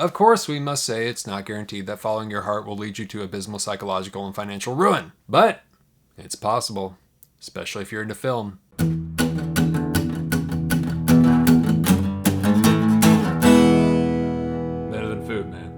Of course, we must say it's not guaranteed that following your heart will lead you to abysmal psychological and financial ruin. But it's possible, especially if you're into film. Better than food, man.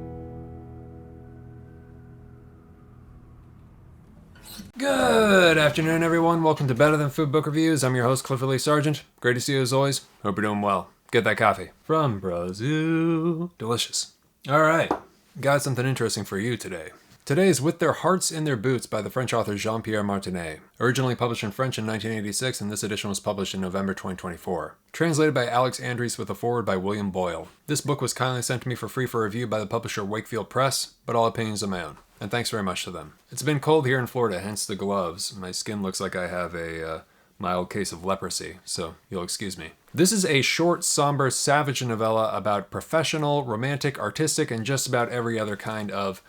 Good afternoon, everyone. Welcome to Better Than Food Book Reviews. I'm your host, Clifford Lee Sargent. Great to see you as always. Hope you're doing well. Get that coffee from Brazil. Delicious. All right, got something interesting for you today. Today is With Their Hearts in Their Boots by the French author Jean-Pierre Martinet. Originally published in French in 1986, and this edition was published in November 2024. Translated by Alex Andries with a foreword by William Boyle. This book was kindly sent to me for free for review by the publisher Wakefield Press, but all opinions are my own. And thanks very much to them. It's been cold here in Florida, hence the gloves. My skin looks like I have a mild case of leprosy, so you'll excuse me. This is a short, somber, savage novella about professional, romantic, artistic, and just about every other kind of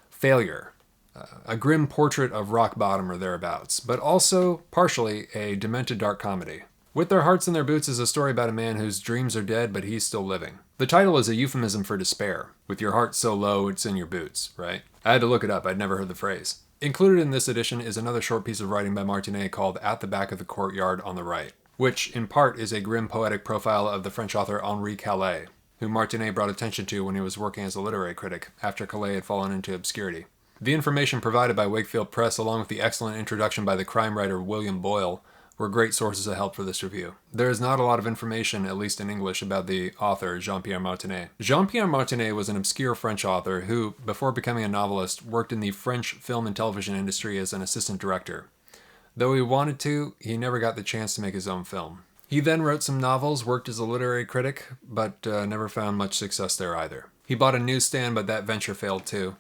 failure. A grim portrait of rock bottom or thereabouts, but also, partially, a demented dark comedy. With Their Hearts in Their Boots is a story about a man whose dreams are dead, but he's still living. The title is a euphemism for despair. With your heart so low, it's in your boots, right? I had to look it up. I'd never heard the phrase. Included in this edition is another short piece of writing by Martinet called At the Back of the Courtyard on the Right, which, in part, is a grim poetic profile of the French author Henri Calais, who Martinet brought attention to when he was working as a literary critic, after Calais had fallen into obscurity. The information provided by Wakefield Press, along with the excellent introduction by the crime writer William Boyle, were great sources of help for this review. There is not a lot of information, at least in English, about the author, Jean-Pierre Martinet. Jean-Pierre Martinet was an obscure French author who, before becoming a novelist, worked in the French film and television industry as an assistant director. Though he wanted to, he never got the chance to make his own film. He then wrote some novels, worked as a literary critic, but never found much success there either. He bought a newsstand, but that venture failed too.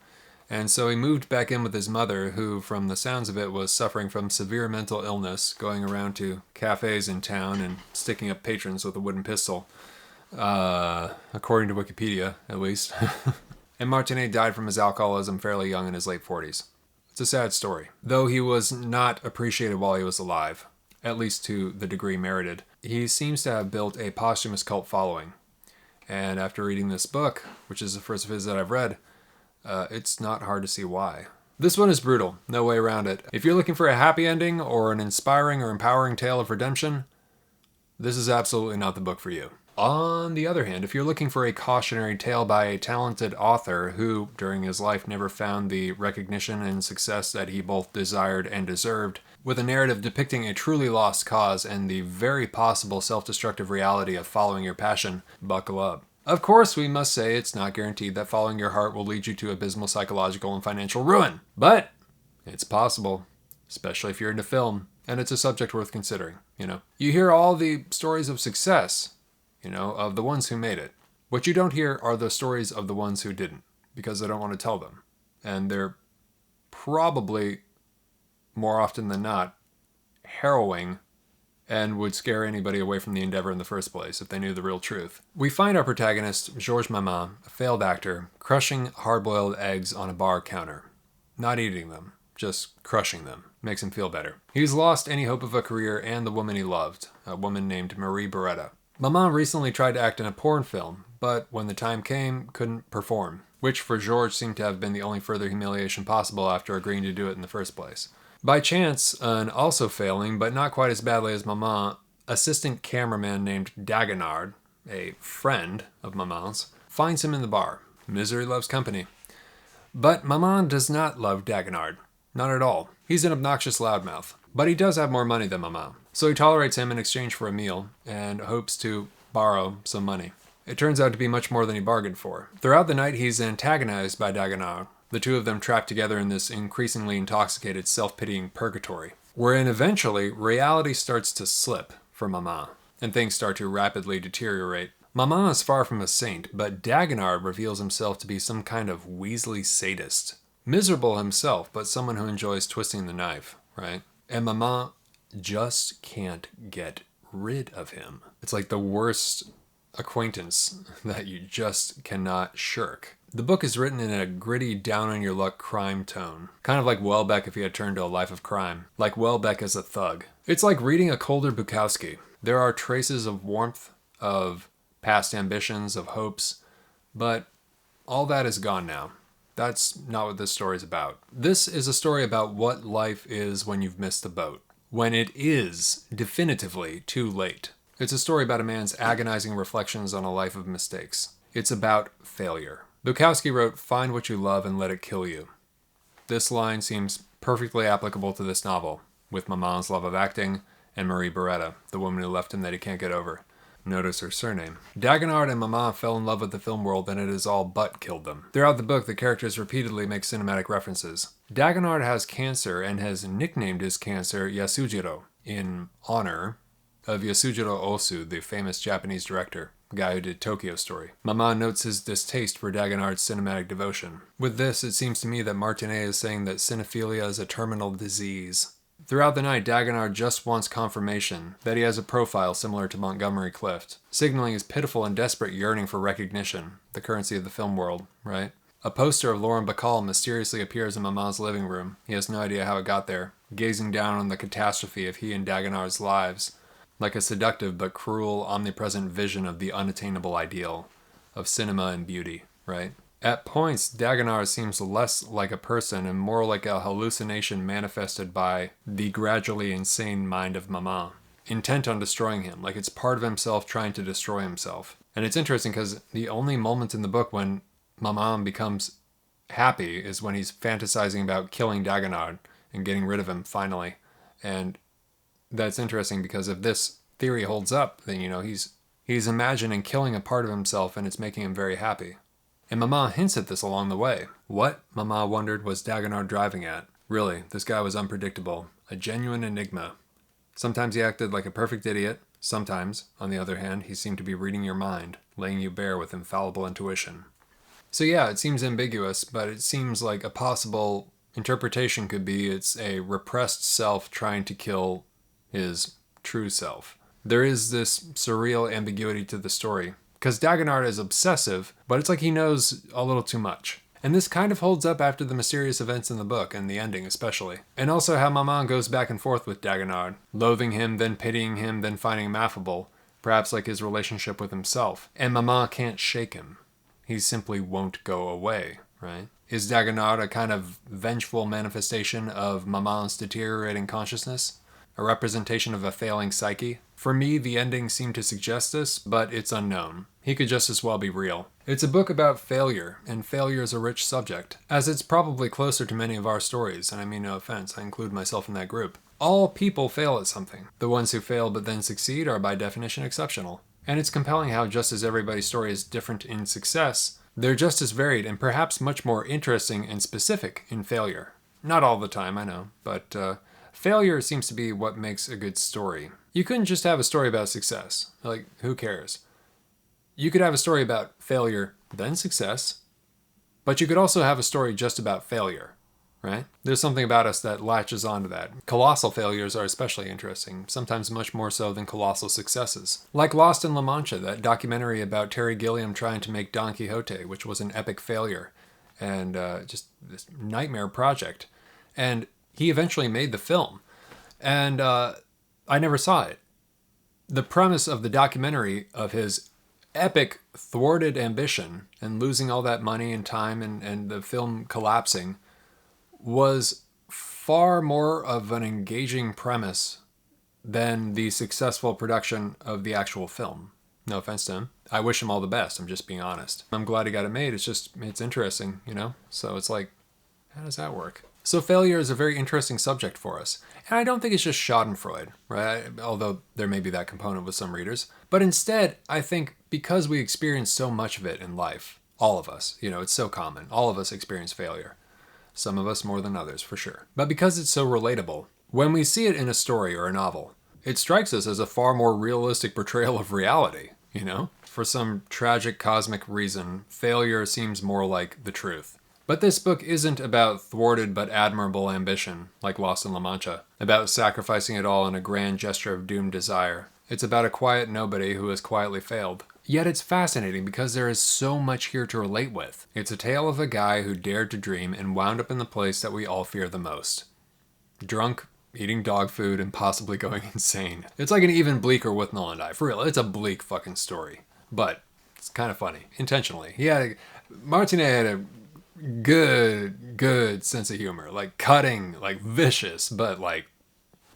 And so he moved back in with his mother, who, from the sounds of it, was suffering from severe mental illness, going around to cafes in town and sticking up patrons with a wooden pistol. According to Wikipedia, at least. And Martinet died from his alcoholism fairly young in his late 40s. It's a sad story. Though he was not appreciated while he was alive, at least to the degree merited, he seems to have built a posthumous cult following. And after reading this book, which is the first of his that I've read, it's not hard to see why. This one is brutal, no way around it. If you're looking for a happy ending or an inspiring or empowering tale of redemption, this is absolutely not the book for you. On the other hand, if you're looking for a cautionary tale by a talented author who, during his life, never found the recognition and success that he both desired and deserved, with a narrative depicting a truly lost cause and the very possible self-destructive reality of following your passion, buckle up. Of course, we must say it's not guaranteed that following your heart will lead you to abysmal psychological and financial ruin. But it's possible, especially if you're into film, and it's a subject worth considering, You hear all the stories of success, of the ones who made it. What you don't hear are the stories of the ones who didn't, because they don't want to tell them. And they're probably, more often than not, harrowing and would scare anybody away from the endeavor in the first place if they knew the real truth. We find our protagonist, Georges Mann, a failed actor, crushing hard-boiled eggs on a bar counter. Not eating them, just crushing them. Makes him feel better. He's lost any hope of a career and the woman he loved, a woman named Marie Beretta. Mann recently tried to act in a porn film, but when the time came, couldn't perform, which for Georges seemed to have been the only further humiliation possible after agreeing to do it in the first place. By chance, and also failing, but not quite as badly as Mann, assistant cameraman named Daguenard, a friend of Mann's, finds him in the bar. Misery loves company. But Mann does not love Daguenard. Not at all. He's an obnoxious loudmouth. But he does have more money than Mann. So he tolerates him in exchange for a meal, and hopes to borrow some money. It turns out to be much more than he bargained for. Throughout the night, he's antagonized by Daguenard, the two of them trapped together in this increasingly intoxicated, self-pitying purgatory, wherein eventually reality starts to slip for Mann, and things start to rapidly deteriorate. Mann is far from a saint, but Daguenard reveals himself to be some kind of Weasley sadist. Miserable himself, but someone who enjoys twisting the knife, right? And Mann just can't get rid of him. It's like the worst acquaintance that you just cannot shirk. The book is written in a gritty, down-on-your-luck crime tone. Kind of like Welbeck if he had turned to a life of crime. Like Welbeck as a thug. It's like reading a colder Bukowski. There are traces of warmth, of past ambitions, of hopes, but all that is gone now. That's not what this story is about. This is a story about what life is when you've missed the boat. When it is definitively too late. It's a story about a man's agonizing reflections on a life of mistakes. It's about failure. Bukowski wrote, "Find what you love and let it kill you." This line seems perfectly applicable to this novel, with Maman's love of acting and Marie Beretta, the woman who left him that he can't get over. Notice her surname. Dagenhard and Maman fell in love with the film world and it has all but killed them. Throughout the book, the characters repeatedly make cinematic references. Dagenhard has cancer and has nicknamed his cancer Yasujiro, in honor of Yasujiro Ozu, the famous Japanese director, the guy who did Tokyo Story. Maman notes his distaste for Dagenhard's cinematic devotion. With this, it seems to me that Martinet is saying that cinephilia is a terminal disease. Throughout the night, Dagenhard just wants confirmation that he has a profile similar to Montgomery Clift, signaling his pitiful and desperate yearning for recognition, the currency of the film world, right? A poster of Lauren Bacall mysteriously appears in Maman's living room. He has no idea how it got there, gazing down on the catastrophe of he and Dagenhard's lives, like a seductive but cruel, omnipresent vision of the unattainable ideal, of cinema and beauty, right? At points, Dagenhard seems less like a person and more like a hallucination manifested by the gradually insane mind of Maman, intent on destroying him, like it's part of himself trying to destroy himself. And it's interesting because the only moment in the book when Maman becomes happy is when he's fantasizing about killing Dagenhard and getting rid of him finally. And that's interesting because if this theory holds up, then, he's imagining killing a part of himself and it's making him very happy. And Maman hints at this along the way. What, Maman wondered, was Dagenhard driving at? Really, this guy was unpredictable. A genuine enigma. Sometimes he acted like a perfect idiot. Sometimes, on the other hand, he seemed to be reading your mind, laying you bare with infallible intuition. So yeah, it seems ambiguous, but it seems like a possible interpretation could be it's a repressed self trying to kill his true self. There is this surreal ambiguity to the story. Because Dagenhard is obsessive, but it's like he knows a little too much. And this kind of holds up after the mysterious events in the book, and the ending especially. And also how Maman goes back and forth with Dagenhard, loathing him, then pitying him, then finding him affable, perhaps like his relationship with himself. And Maman can't shake him. He simply won't go away, right? Is Dagenhard a kind of vengeful manifestation of Maman's deteriorating consciousness? A representation of a failing psyche? For me, the ending seemed to suggest this, but it's unknown. He could just as well be real. It's a book about failure, and failure is a rich subject, as it's probably closer to many of our stories, and I mean no offense, I include myself in that group. All people fail at something. The ones who fail but then succeed are by definition exceptional. And it's compelling how just as everybody's story is different in success, they're just as varied and perhaps much more interesting and specific in failure. Not all the time, I know, but failure seems to be what makes a good story. You couldn't just have a story about success. Like, who cares? You could have a story about failure, then success, but you could also have a story just about failure, right? There's something about us that latches onto that. Colossal failures are especially interesting, sometimes much more so than colossal successes. Like Lost in La Mancha, that documentary about Terry Gilliam trying to make Don Quixote, which was an epic failure and just this nightmare project. And he eventually made the film, and I never saw it. The premise of the documentary of his epic thwarted ambition and losing all that money and time and the film collapsing was far more of an engaging premise than the successful production of the actual film. No offense to him. I wish him all the best. I'm just being honest. I'm glad he got it made. It's interesting, So it's like, how does that work? So failure is a very interesting subject for us. And I don't think it's just schadenfreude, right? Although there may be that component with some readers. But instead, I think because we experience so much of it in life, all of us, it's so common. All of us experience failure. Some of us more than others, for sure. But because it's so relatable, when we see it in a story or a novel, it strikes us as a far more realistic portrayal of reality, For some tragic cosmic reason, failure seems more like the truth. But this book isn't about thwarted but admirable ambition, like Lost in La Mancha, about sacrificing it all in a grand gesture of doomed desire. It's about a quiet nobody who has quietly failed. Yet it's fascinating because there is so much here to relate with. It's a tale of a guy who dared to dream and wound up in the place that we all fear the most. Drunk, eating dog food, and possibly going insane. It's like an even bleaker Withnail and I. For real, it's a bleak fucking story. But it's kind of funny. Intentionally. He had Martinet had a good sense of humor. Like cutting, like vicious, but like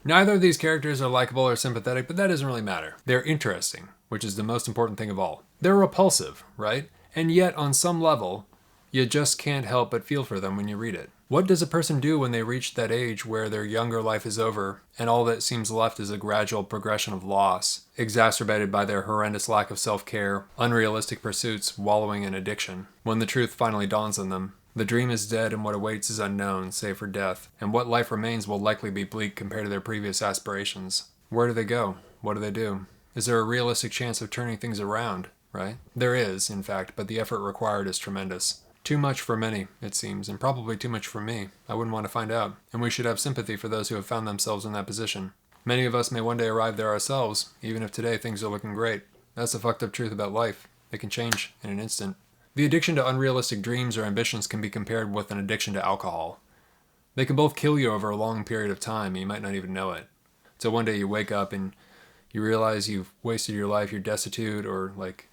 neither of these characters are likable or sympathetic, but that doesn't really matter. They're interesting, which is the most important thing of all. They're repulsive, right? And yet, on some level, you just can't help but feel for them when you read it. What does a person do when they reach that age where their younger life is over and all that seems left is a gradual progression of loss, exacerbated by their horrendous lack of self-care, unrealistic pursuits, wallowing in addiction? When the truth finally dawns on them, the dream is dead and what awaits is unknown, save for death, and what life remains will likely be bleak compared to their previous aspirations. Where do they go? What do they do? Is there a realistic chance of turning things around, right? There is, in fact, but the effort required is tremendous. Too much for many, it seems, and probably too much for me. I wouldn't want to find out. And we should have sympathy for those who have found themselves in that position. Many of us may one day arrive there ourselves, even if today things are looking great. That's the fucked up truth about life. It can change in an instant. The addiction to unrealistic dreams or ambitions can be compared with an addiction to alcohol. They can both kill you over a long period of time, and you might not even know it. So one day you wake up and you realize you've wasted your life, you're destitute, or like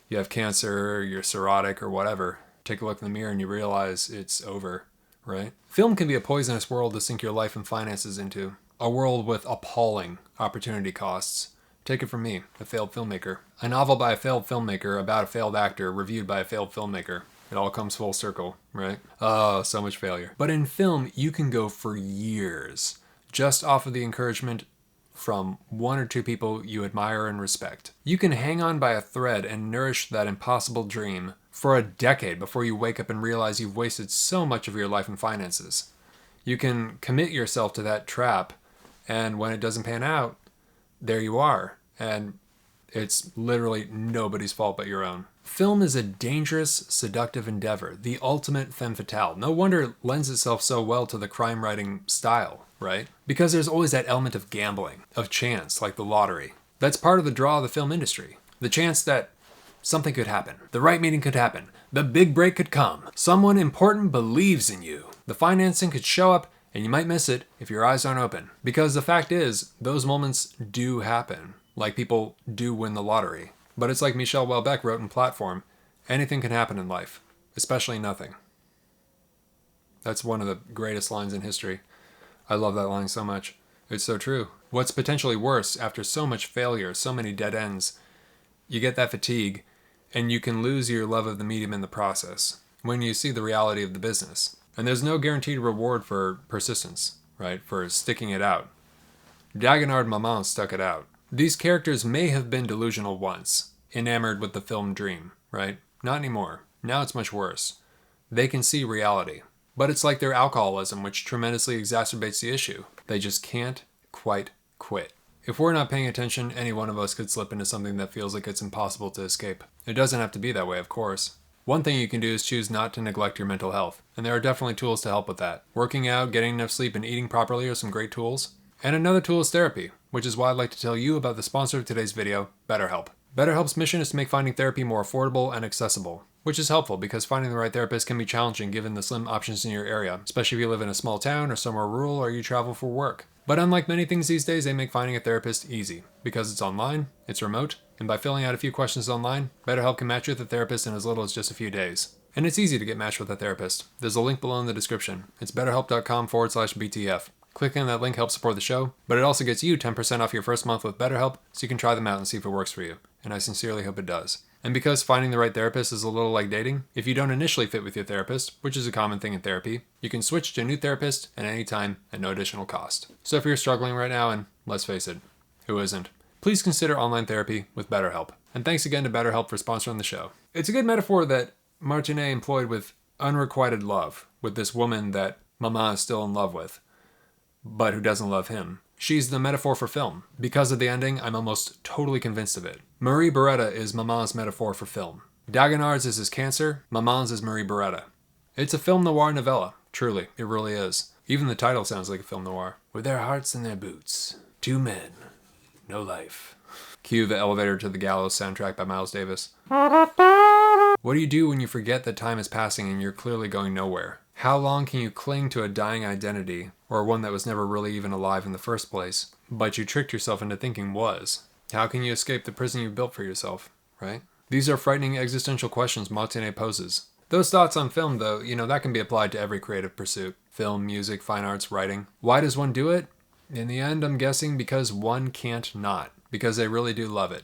you have cancer, or you're cirrhotic, or whatever. Take a look in the mirror and you realize it's over, right? Film can be a poisonous world to sink your life and finances into. A world with appalling opportunity costs. Take it from me, a failed filmmaker. A novel by a failed filmmaker about a failed actor reviewed by a failed filmmaker. It all comes full circle, right? Oh, so much failure. But in film, you can go for years just off of the encouragement from one or two people you admire and respect. You can hang on by a thread and nourish that impossible dream for a decade before you wake up and realize you've wasted so much of your life and finances. You can commit yourself to that trap, and when it doesn't pan out, there you are. And it's literally nobody's fault but your own. Film is a dangerous, seductive endeavor, the ultimate femme fatale. No wonder it lends itself so well to the crime writing style, right? Because there's always that element of gambling, of chance, like the lottery. That's part of the draw of the film industry. The chance that something could happen. The right meeting could happen. The big break could come. Someone important believes in you. The financing could show up and you might miss it if your eyes aren't open. Because the fact is, those moments do happen. Like people do win the lottery. But it's like Michel Houellebecq wrote in Platform, anything can happen in life, especially nothing. That's one of the greatest lines in history. I love that line so much. It's so true. What's potentially worse, after so much failure, so many dead ends, you get that fatigue, and you can lose your love of the medium in the process when you see the reality of the business. And there's no guaranteed reward for persistence, right? For sticking it out. Daguenard Maman stuck it out. These characters may have been delusional once, enamored with the film dream, right? Not anymore. Now it's much worse. They can see reality. But it's like their alcoholism, which tremendously exacerbates the issue. They just can't quite quit. If we're not paying attention, any one of us could slip into something that feels like it's impossible to escape. It doesn't have to be that way, of course. One thing you can do is choose not to neglect your mental health, and there are definitely tools to help with that. Working out, getting enough sleep, and eating properly are some great tools. And another tool is therapy, which is why I'd like to tell you about the sponsor of today's video, BetterHelp. BetterHelp's mission is to make finding therapy more affordable and accessible, which is helpful because finding the right therapist can be challenging given the slim options in your area, especially if you live in a small town or somewhere rural or you travel for work. But unlike many things these days, they make finding a therapist easy. Because it's online, it's remote, and by filling out a few questions online, BetterHelp can match you with a therapist in as little as just a few days. And it's easy to get matched with a therapist. There's a link below in the description. It's betterhelp.com/BTF. Clicking on that link helps support the show, but it also gets you 10% off your first month with BetterHelp, so you can try them out and see if it works for you. And I sincerely hope it does. And because finding the right therapist is a little like dating, if you don't initially fit with your therapist, which is a common thing in therapy, you can switch to a new therapist at any time at no additional cost. So if you're struggling right now, and let's face it, who isn't? Please consider online therapy with BetterHelp. And thanks again to BetterHelp for sponsoring the show. It's a good metaphor that Martinet employed with unrequited love, with this woman that Mama is still in love with, but who doesn't love him. She's the metaphor for film. Because of the ending, I'm almost totally convinced of it. Marie Beretta is Maman's metaphor for film. Daguenard's is his cancer, Maman's is Marie Beretta. It's a film noir novella. Truly, it really is. Even the title sounds like a film noir. With their hearts in their boots. Two men. No life. Cue the Elevator to the Gallows soundtrack by Miles Davis. What do you do when you forget that time is passing and you're clearly going nowhere? How long can you cling to a dying identity, or one that was never really even alive in the first place, but you tricked yourself into thinking was? How can you escape the prison you built for yourself, right? These are frightening existential questions Martinet poses. Those thoughts on film, though, that can be applied to every creative pursuit. Film, music, fine arts, writing. Why does one do it? In the end, I'm guessing because one can't not. Because they really do love it,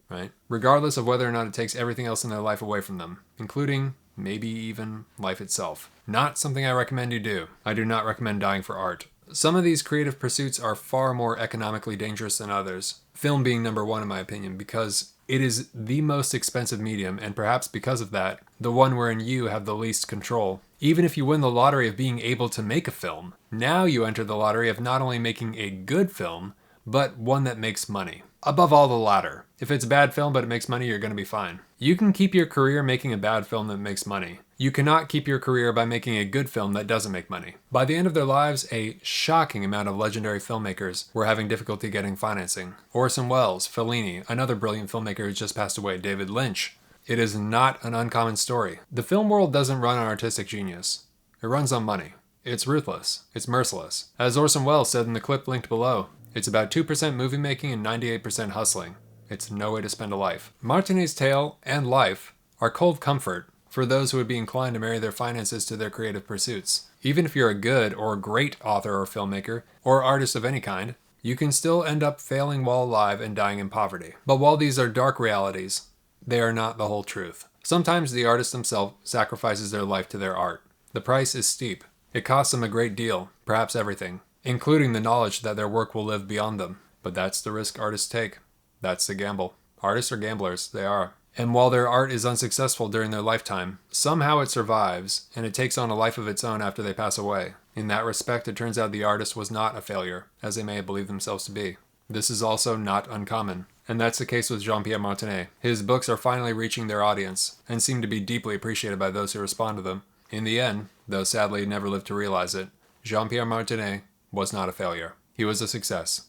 right? Regardless of whether or not it takes everything else in their life away from them, including maybe even life itself. Not something I recommend you do. I do not recommend dying for art. Some of these creative pursuits are far more economically dangerous than others. Film being number one in my opinion, because it is the most expensive medium, and perhaps because of that, the one wherein you have the least control. Even if you win the lottery of being able to make a film, now you enter the lottery of not only making a good film, but one that makes money. Above all, the latter. If it's a bad film but it makes money, you're going to be fine. You can keep your career making a bad film that makes money. You cannot keep your career by making a good film that doesn't make money. By the end of their lives, a shocking amount of legendary filmmakers were having difficulty getting financing. Orson Welles, Fellini, another brilliant filmmaker who just passed away, David Lynch. It is not an uncommon story. The film world doesn't run on artistic genius. It runs on money. It's ruthless. It's merciless. As Orson Welles said in the clip linked below, it's about 2% movie making and 98% hustling. It's no way to spend a life. Martinet's tale and life are cold comfort for those who would be inclined to marry their finances to their creative pursuits. Even if you're a good or great author or filmmaker, or artist of any kind, you can still end up failing while alive and dying in poverty. But while these are dark realities, they are not the whole truth. Sometimes the artist himself sacrifices their life to their art. The price is steep. It costs them a great deal, perhaps everything, including the knowledge that their work will live beyond them. But that's the risk artists take. That's the gamble. Artists are gamblers. They are. And while their art is unsuccessful during their lifetime, somehow it survives, and it takes on a life of its own after they pass away. In that respect, it turns out the artist was not a failure, as they may have believed themselves to be. This is also not uncommon. And that's the case with Jean-Pierre Martinet. His books are finally reaching their audience, and seem to be deeply appreciated by those who respond to them. In the end, though sadly never lived to realize it, Jean-Pierre Martinet was not a failure. He was a success.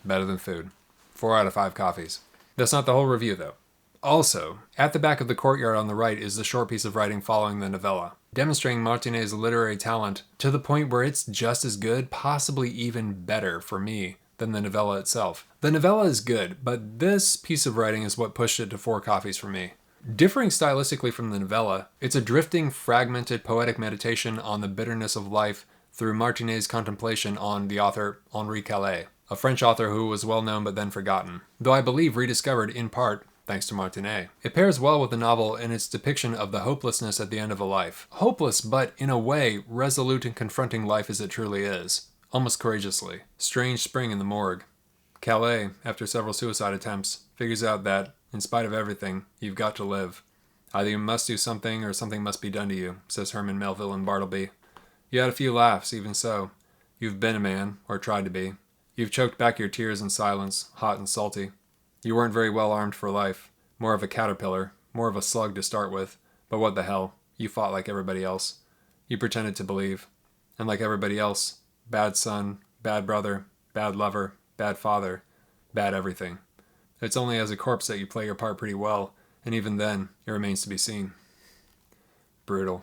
Better than food. 4 out of 5 coffees. That's not the whole review, though. Also, at the back of the courtyard on the right is the short piece of writing following the novella, demonstrating Martinet's literary talent to the point where it's just as good, possibly even better for me, than the novella itself. The novella is good, but this piece of writing is what pushed it to 4 coffees for me. Differing stylistically from the novella, it's a drifting, fragmented, poetic meditation on the bitterness of life through Martinet's contemplation on the author Henri Calais, a French author who was well known but then forgotten, though I believe rediscovered in part thanks to Martinet. It pairs well with the novel in its depiction of the hopelessness at the end of a life. Hopeless, but in a way, resolute in confronting life as it truly is, almost courageously. Strange spring in the morgue. Calais, after several suicide attempts, figures out that, in spite of everything, you've got to live. Either you must do something or something must be done to you, says Herman Melville in Bartleby. You had a few laughs, even so. You've been a man, or tried to be. You've choked back your tears in silence, hot and salty. You weren't very well armed for life. More of a caterpillar, more of a slug to start with. But what the hell? You fought like everybody else. You pretended to believe. And like everybody else, bad son, bad brother, bad lover, bad father, bad everything. It's only as a corpse that you play your part pretty well, and even then, it remains to be seen. Brutal.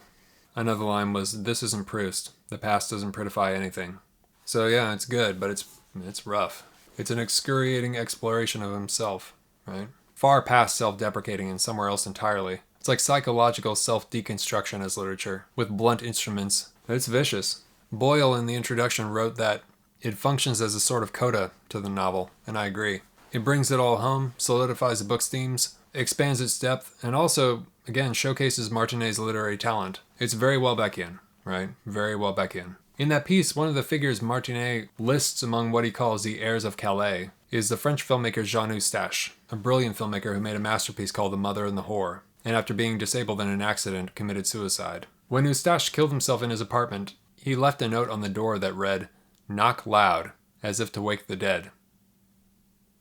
Another line was, "This isn't Proust. The past doesn't prettify anything." So yeah, it's good, but it's rough. It's an excoriating exploration of himself, right? Far past self-deprecating and somewhere else entirely. It's like psychological self-deconstruction as literature, with blunt instruments. It's vicious. Boyle in the introduction wrote that it functions as a sort of coda to the novel, and I agree. It brings it all home, solidifies the book's themes, expands its depth, and also, again, showcases Martinet's literary talent. It's very Welbeckian, right? Very Welbeckian. In that piece, one of the figures Martinet lists among what he calls the heirs of Calais is the French filmmaker Jean Eustache, a brilliant filmmaker who made a masterpiece called The Mother and the Whore, and after being disabled in an accident, committed suicide. When Eustache killed himself in his apartment, he left a note on the door that read, "Knock loud, as if to wake the dead."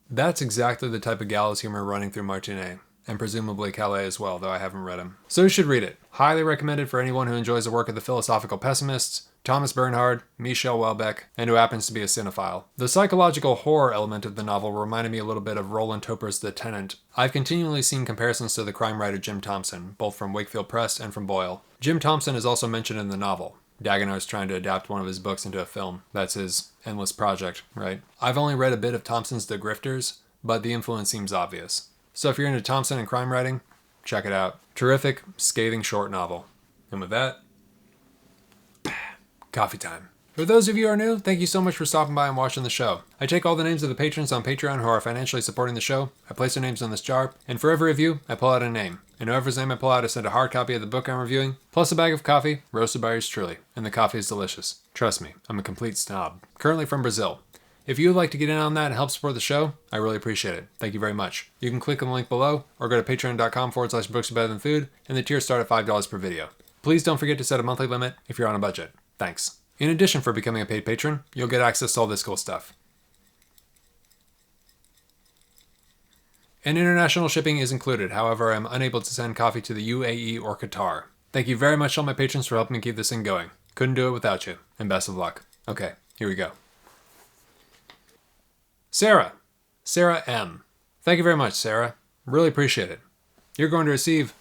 That's exactly the type of gallows humor running through Martinet, and presumably Calais as well, though I haven't read him. So you should read it. Highly recommended for anyone who enjoys the work of the philosophical pessimists, Thomas Bernhard, Michel Houellebecq, and who happens to be a cinephile. The psychological horror element of the novel reminded me a little bit of Roland Topper's The Tenant. I've continually seen comparisons to the crime writer Jim Thompson, both from Wakefield Press and from Boyle. Jim Thompson is also mentioned in the novel. Dagenhar's trying to adapt one of his books into a film. That's his endless project, right? I've only read a bit of Thompson's The Grifters, but the influence seems obvious. So if you're into Thompson and crime writing, check it out. Terrific, scathing short novel. And with that, coffee time. For those of you who are new, thank you so much for stopping by and watching the show. I take all the names of the patrons on Patreon who are financially supporting the show, I place their names on this jar, and for every review, I pull out a name. And whoever's name I pull out, I send a hard copy of the book I'm reviewing, plus a bag of coffee, roasted by yours truly. And the coffee is delicious. Trust me, I'm a complete snob. Currently from Brazil. If you would like to get in on that and help support the show, I really appreciate it. Thank you very much. You can click on the link below, or go to patreon.com/books are better than food, and the tiers start at $5 per video. Please don't forget to set a monthly limit if you're on a budget. Thanks. In addition, for becoming a paid patron, you'll get access to all this cool stuff. And international shipping is included. However, I'm unable to send coffee to the UAE or Qatar. Thank you very much to all my patrons for helping me keep this thing going. Couldn't do it without you. And best of luck. Okay, here we go. Sarah M. Thank you very much, Sarah. Really appreciate it. You're going to receive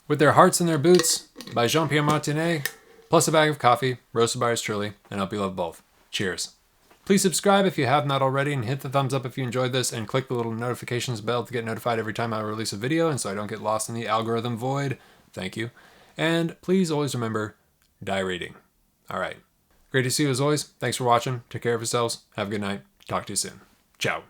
With Their Hearts in Their Boots by Jean-Pierre Martinet, plus a bag of coffee, roasted by yours truly, and hope you love both. Cheers. Please subscribe if you have not already, and hit the thumbs up if you enjoyed this, and click the little notifications bell to get notified every time I release a video, and so I don't get lost in the algorithm void. Thank you. And please always remember, die reading. All right. Great to see you as always. Thanks for watching. Take care of yourselves. Have a good night. Talk to you soon. Ciao.